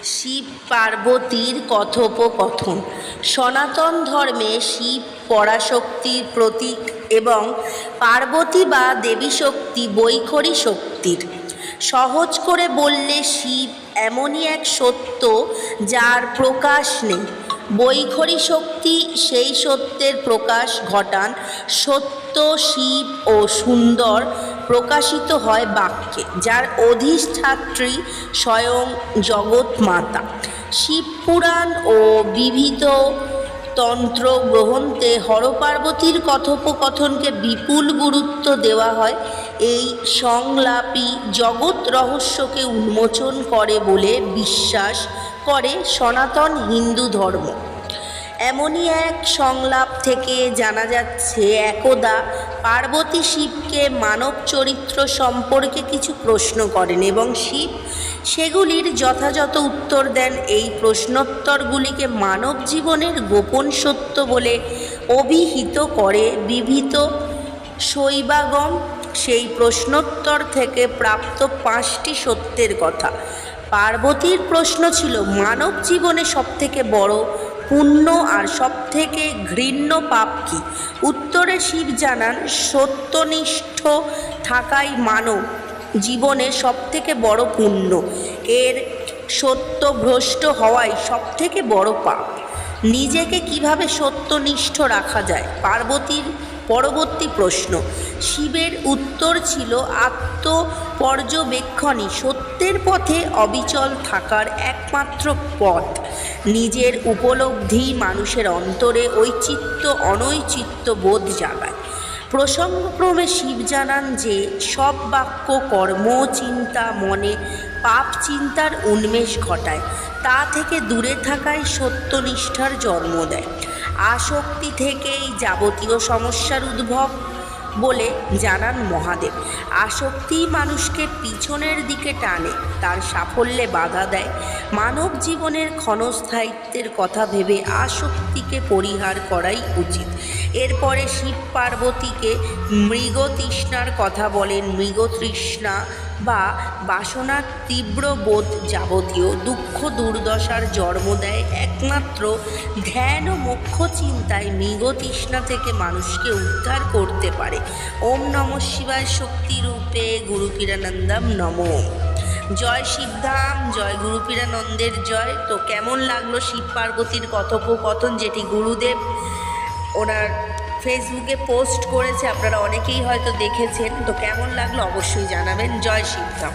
শিব পার্বতীর কথোপকথন। সনাতন ধর্মে শিব পরাশক্তির প্রতীক এবং পার্বতী বা দেবী শক্তি বৈখরী শক্তির। সহজ করে বললে শিব এমনই এক সত্য যার প্রকাশ নেই। বৈখরী শক্তি সেই সত্যের প্রকাশ ঘটান। সত্য, শিব ও সুন্দর প্রকাশিত হয় বাক্যে, যার অধিষ্ঠাত্রী স্বয়ং জগৎ মাতা। শিবপুরাণ ও বিবিধ তন্ত্র গ্রন্থে হরপার্বতীর কথোপকথনকে বিপুল গুরুত্ব দেওয়া হয়। এই সংলাপই জগৎ রহস্যকে উন্মোচন করে বলে বিশ্বাস করে সনাতন হিন্দু ধর্ম। এমনই এক সংলাপ থেকে জানা যাচ্ছে, একদা পার্বতী শিবকে মানব চরিত্র সম্পর্কে কিছু প্রশ্ন করেন এবং শিব সেগুলির যথাযথ উত্তর দেন। এই প্রশ্নোত্তরগুলিকে মানব জীবনের গোপন সত্য বলে অভিহিত করে বিবিধ শৈবাগম। সেই প্রশ্নোত্তর থেকে প্রাপ্ত 5টি সত্যের কথা। পার্বতীর প্রশ্ন ছিল, মানব জীবনে সবথেকে বড় পুণ্য আর সবথেকে ঘৃণ্য পাপ কী? উত্তরে শিব জানান, সত্যনিষ্ঠ থাকাই মানব জীবনে সবথেকে বড় পুণ্য। এর সত্যভ্রষ্ট হওয়াই সবথেকে বড় পাপ। নিজেকে কিভাবে সত্যনিষ্ঠ রাখা যায়? পার্বতীর পরবর্তী প্রশ্ন। শিবের উত্তর ছিল, আত্মপর্যবেক্ষণই সত্যের পথে অবিচল থাকার একমাত্র পথ। নিজের উপলব্ধি মানুষের অন্তরে ঔচিত্য অনৈচিত্য বোধ জাগায়। প্রসঙ্গক্রমে শিব জানান যে সব বাক্য, কর্ম, চিন্তা মনে পাপ চিন্তার উন্মেষ ঘটায়। তা থেকে দূরে থাকাই সত্যনিষ্ঠার জন্ম দেয়। আসক্তি থেকেই যাবতীয় সমস্যার উদ্ভব বলে জানান মহাদেব। আসক্তিই মানুষকে পিছনের দিকে টানে, তার সাফল্যে বাধা দেয়। মানব জীবনের ক্ষণস্থায়িত্বের কথা ভেবে আসক্তিকে পরিহার করাই উচিত। এরপরে শিব পার্বতীকে মৃগতৃষ্ণার কথা বলেন। মৃগতৃষ্ণা বা বাসনার তীব্র বোধ যাবতীয় দুঃখ দুর্দশার জন্ম দেয়। একমাত্র ধ্যান ও মোক্ষ চিন্তায় মৃগতৃষ্ণা থেকে মানুষকে উদ্ধার করতে পারে। ওম নমঃ শিবায়। শক্তিরূপে গুরুপীরানন্দম নমঃ। জয় শিবধাম, জয় গুরুপীরানন্দের জয়। তো কেমন লাগলো শিব পার্বতীর কথোপকথন, যেটি গুরুদেব ওনার ফেসবুকে পোস্ট করেছে? আপনারা অনেকেই হয়তো দেখেছেন। তো কেমন লাগলো অবশ্যই জানাবেন। জয় শিবধাম।